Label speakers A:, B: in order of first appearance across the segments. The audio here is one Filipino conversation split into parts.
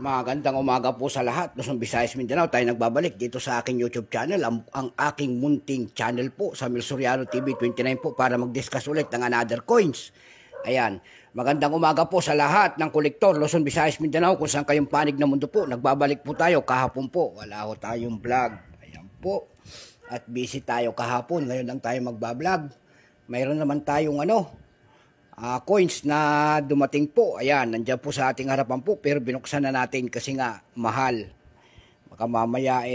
A: Magandang umaga po sa lahat. Luzon, Visayas, Mindanao. Tayo nagbabalik dito sa aking YouTube channel, ang aking munting channel po sa Mil Soriano TV 29 po para mag-discuss ulit ng another coins. Ayan. Magandang umaga po sa lahat ng kolektor Luzon, Visayas, Mindanao kung saan kayong panig na mundo po. Nagbabalik po tayo kahapon po. Wala ho tayong vlog. Ayan po. At busy tayo kahapon. Ngayon lang tayo magbablog. Mayroon naman tayong coins na dumating po. Ayan, nandiyan po sa ating harapan po pero binuksan na natin kasi nga mahal. Baka mamaya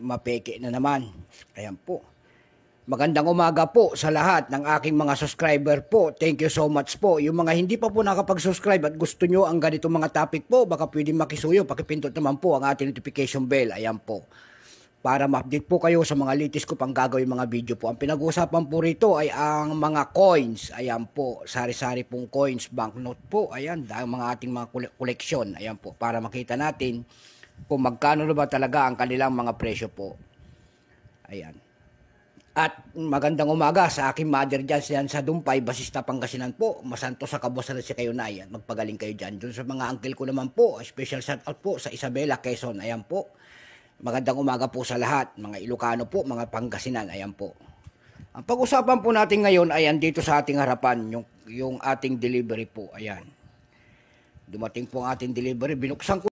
A: mapeke na naman. Ayan po. Magandang umaga po sa lahat ng aking mga subscriber po. Thank you so much po. Yung mga hindi pa po nakapag-subscribe at gusto nyo ang ganito mga topic po, baka pwede makisuyo, pakipindot naman po ang ating notification bell. Ayan po. Para ma-update po kayo sa mga latest ko pang gagawin mga video po. Ang pinag-uusapan po rito ay ang mga coins. Ayan po, sari-sari pong coins, banknote po. Ayan, dahil mga ating mga koleksyon. Ayan po, para makita natin kung magkano na ba talaga ang kanilang mga presyo po. Ayan. At magandang umaga sa aking mother dyan sa Dumpay, Basista, Pangasinan po. Masanto sa kabuasan si kayo na. Ayan, magpagaling kayo dyan. Doon sa mga uncle ko naman po, special shout out po sa Isabela, Quezon. Ayan po. Magandang umaga po sa lahat, mga Ilocano po, mga Pangasinan, ayan po. Ang pag-usapan po natin ngayon ay dito sa ating harapan, yung ating delivery po, ayan. Dumating po ang ating delivery, binuksan ko